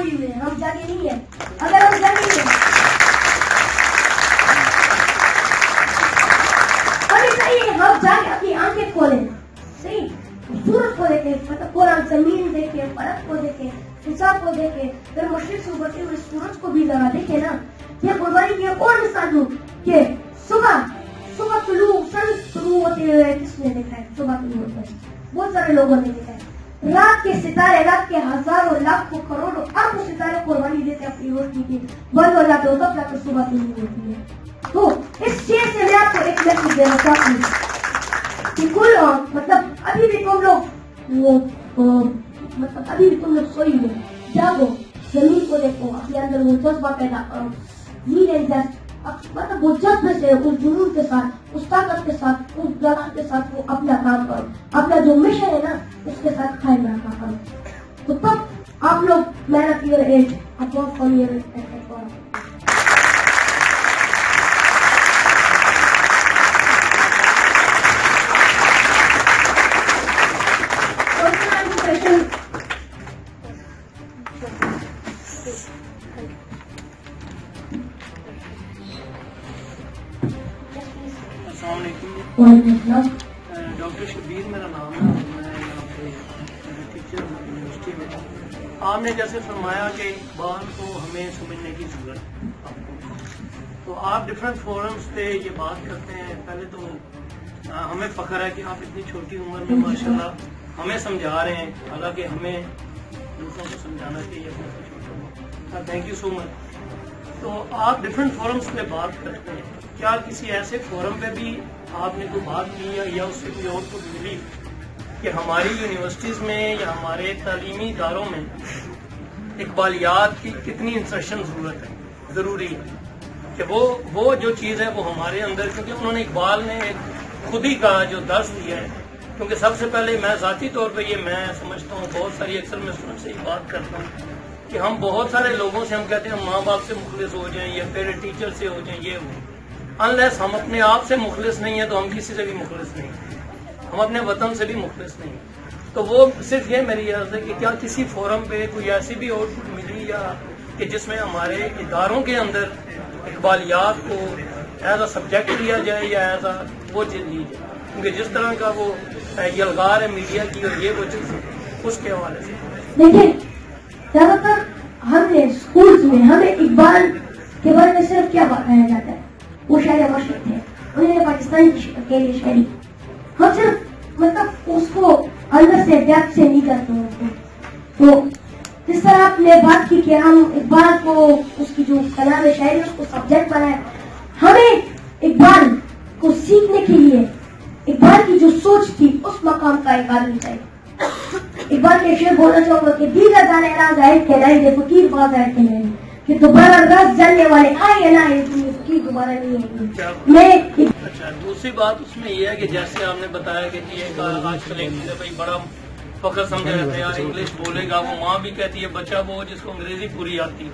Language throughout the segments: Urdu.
سوئی ہوئے ہیں, ہم جاگے نہیں ہیں. اگر ہم جاگے ہیں ابھی صحیح, ہم جاگے اپنی آنکھیں کھولیں, صحیح سورج کو دیکھیں, مطلب پورا زمین دیکھیں, برف کو دیکھیں, حساب کو دیکھیں, پھر مشرق سے ابھرتے ہوئے سورج کو بھی ذرا دیکھیں نا. یہ قربانی کی ایک اور مثال دوں کہ صبح طلوع سن شروع ہوتے ہوئے کس نے دیکھا ہے؟ صبح طلوع ہوتا ہے, بہت سارے لوگوں نے دیکھا ہے. رات کے ستارے, رات کے ہزاروں لاکھوں کروڑوں اربوں ستارے قربانی دیتے اپنی روشنی کی, بند ہو جاتے ہو تب جا کر صبح طلوع ہوتی ہے. تو اس چیز سے میں آپ کو ایک میسج دینا چاہتی ہوں کہ کل مطلب ابھی بھی تم لوگ سوئی ہوئے, جاگو, زمین کو دیکھو, اپنے اندر وہ جذبہ پیدا کرو, مطلب وہ جذبے سے, اس جنون کے ساتھ, اس طاقت کے ساتھ, اس جذبے کے ساتھ وہ اپنا کام کرو, اپنا جو مشن ہے نا اس کے ساتھ قائم رکھا کرو. تو تب آپ لوگ محنت your age upon for your doctor Shabbir میرا نام ہے, میں یہاں پہ ٹیچر ہوں یونیورسٹی میں. آپ نے جیسے فرمایا کہ اقبال کو ہمیں سمجھنے کی ضرورت ہے, تو آپ ڈفرینٹ فورمز پہ یہ بات کرتے ہیں. پہلے تو ہمیں فخر ہے کہ آپ اتنی چھوٹی عمر میں ماشاءاللہ ہمیں سمجھا رہے ہیں, حالانکہ ہمیں دوسروں کو سمجھانا چاہیے بہت چھوٹا عمر. تھینک یو سو مچ. تو آپ ڈفرینٹ فورمز پہ بات کرتے ہیں, کیا کسی ایسے فورم پہ بھی آپ نے کوئی بات کی یا اس سے کوئی اور کو ملی کہ ہماری یونیورسٹیز میں یا ہمارے تعلیمی اداروں میں اقبالیات کی کتنی انسرشن ضروری ہے, کہ وہ جو چیز ہے وہ ہمارے اندر, کیونکہ انہوں نے اقبال نے خود ہی کا جو درس دیا ہے. کیونکہ سب سے پہلے میں ذاتی طور پہ یہ میں سمجھتا ہوں, بہت ساری اکثر میں اسٹوڈنٹ سے یہ بات کرتا ہوں کہ ہم بہت سارے لوگوں سے ہم کہتے ہیں ہم ماں باپ سے مخلص ہو جائیں یا پھر ٹیچر سے ہو جائیں, یہ ہو انلیس ہم اپنے آپ سے مخلص نہیں ہیں تو ہم کسی سے بھی مخلص نہیں ہیں, ہم اپنے وطن سے بھی مخلص نہیں ہیں. تو وہ صرف یہ میری عرض ہے کہ کیا کسی فورم پہ کوئی ایسی بھی آؤٹ پٹ ملی یا کہ جس میں ہمارے اداروں کے اندر اقبالیات کو ایز اے سبجیکٹ لیا جائے یا ایز اے وہ چیز لی جائے, کیونکہ جس طرح کا وہ یلغار ہے میڈیا کی اور یہ وہ چیز اس کے حوالے سے. دیکھیں زیادہ تر ہم نے اسکولس میں ہمیں اقبال کے بارے میں صرف کیا بتایا جاتا ہے, وہ شاعر مشرق تھے, انہوں نے پاکستان کے لیے شاعری, ہم صرف مطلب اس کو اندر سے ڈیپتھ سے نہیں کرتے ہیں. تو جس طرح آپ نے بات کی کہ ہم اقبال کو اس کی جو کلام شاعری اس کو سبجیکٹ بنائے, ہمیں اقبال کو سیکھنے کے لیے اقبال کی جو سوچ تھی اس مقام کا ایک آدمی چاہیے. اقبال کے شعر بولنا چاہوں گا کہ دیگر دانے راز آئے کہ لائے دے فقیر باز آئے کہ نہیں, کہ دوبارہ راز جاننے والے آئے نہ آئے فقیر دوبارہ نہیں آئے. اچھا, دوسری بات اس میں یہ ہے کہ جیسے آپ نے بتایا کہ یہ آج کل ایک بھائی بڑا فخر سمجھا جاتا ہے یار انگلش بولے گا, وہ ماں بھی کہتی ہے بچہ وہ جس کو انگریزی پوری آتی ہے.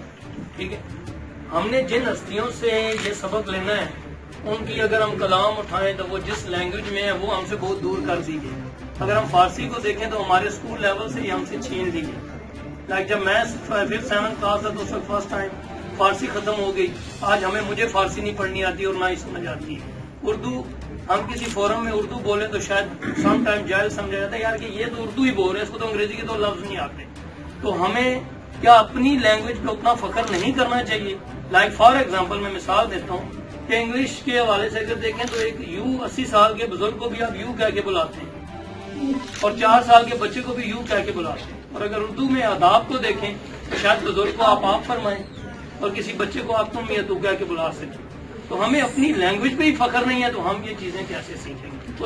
ٹھیک ہے, ہم نے جن ہستیوں سے یہ سبق لینا ہے ان کی اگر ہم کلام اٹھائیں تو وہ جس لینگویج میں ہے وہ ہم سے بہت دور کر دی گئی. اگر ہم فارسی کو دیکھیں تو ہمارے اسکول لیول سے ہی ہم سے چھین لی گئی. لائک جب میں 5th 7th کلاس تھا تو اس وقت فرسٹ ٹائم فارسی ختم ہو گئی. آج مجھے فارسی نہیں پڑھنی آتی اور نہ ہی سمجھ آتی ہے. اردو ہم کسی فورم میں اردو بولیں تو شاید سم ٹائم جائز سمجھا جاتا ہے یار کہ یہ تو اردو ہی بول رہے ہیں, اس کو تو انگریزی کے تو لفظ نہیں آتے. تو ہمیں کیا اپنی لینگویج پہ اتنا فخر نہیں کرنا چاہیے؟ لائک فار ایگزامپل میں مثال دیتا ہوں کہ انگلش کے حوالے سے اگر دیکھیں تو ایک 80 سال کے بزرگ کو بھی آپ یو کہہ کے بلاتے ہیں اور 4 سال کے بچے کو بھی یو کہہ کے بلاتے ہیں. اور اگر اردو میں آداب کو دیکھیں تو شاید بزرگ کو آپ فرمائیں اور کسی بچے کو آپ تم یا تو کہہ کے بلا سکیں. تو ہمیں اپنی لینگویج پہ ہی فخر نہیں ہے تو ہم یہ چیزیں کیسے سیکھیں گے؟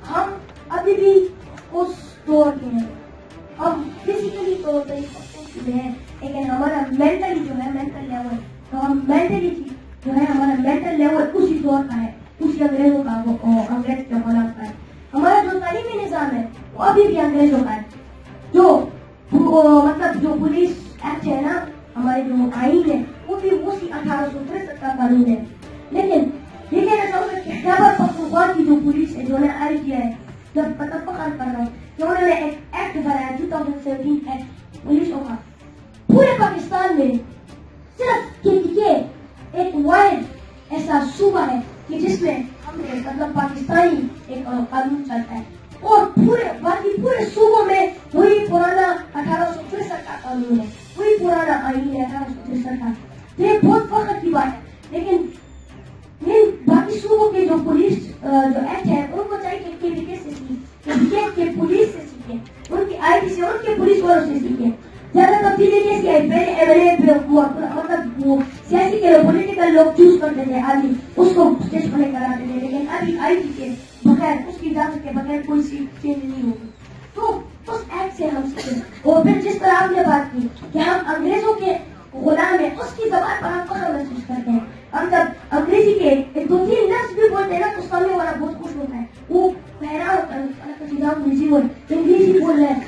ہم ابھی بھی اس دور کے ہیں, ہم فزیکلی طور پہ ہیں لیکن ہمارا مینٹلی جو ہے مینٹل لیول, تو ہم مینٹلی جو ہے ہمارا مینٹل لیول اسی دور کا ہے, اسی انگریزوں کا, وہ انگریز کے غلام کا ہے. ہمارا جو تعلیمی نظام ہے وہ ابھی بھی انگریزوں کا ہے. جو مطلب جو پولیس ایکٹ ہے نا, ہمارے جو آئین ہے وہ بھی اسی 1863 کا قانون ہے. لیکن یہ کہنا چاہوں گا کہ خیبر پختونخوا کی جو پولیس ہے جو نے آئے کیا ہے جب مطلب فخر کر رہا ہوں کہ انہوں نے ایک ایکٹ بنایا 2017 ایکٹ پولیسوں کا. پورے پاکستان میں صرف یہ ایک واحد ایسا صوبہ ہے کہ جس میں ہم نے مطلب پاکستانی ایک قانون چلتا ہے, اور پورے باقی پورے صوبوں میں وہی پرانا 1863 کا قانون ہے, وہی پرانا آئین ہے 1863 کا. تو یہ بہت فخر کی بات ہے. لیکن باقی صوبوں کے جو پولیس جو ایکٹ ہے ان کو چاہیے کہ کے سے سیکھیں, کہ پولیس سے سیکھیں, ان کی آئی ٹی سے, ان کے پولیس والوں سے سیکھیں. زیادہ تبدیلی کیسی آئی, پہلے ایم ایل اے مطلب وہ سیاسی کے لوگ پولیٹیکل لوگ چوز کرتے تھے آدمی, اس کو اسٹیج پر کراتے تھے. لیکن ابھی آئی ٹی کے بغیر, اس کی اجازت کے بغیر کوئی سیٹ چینج نہیں ہوگی. تو اس ایکٹ سے ہم سیکھیں. اور پھر جس طرح آپ نے بات کی کہ ہم انگریزوں کے غلام ہیں, اس کی زبان پر ہم فخر محسوس کرتے ہیں. ہم جب انگریزی کے 2-3 لفظ بھی بولتے ہیں نا تو سامنے والا بہت خوش ہوتا ہے, وہ حیران ہوتا ہے انگریزی بول رہے ہیں.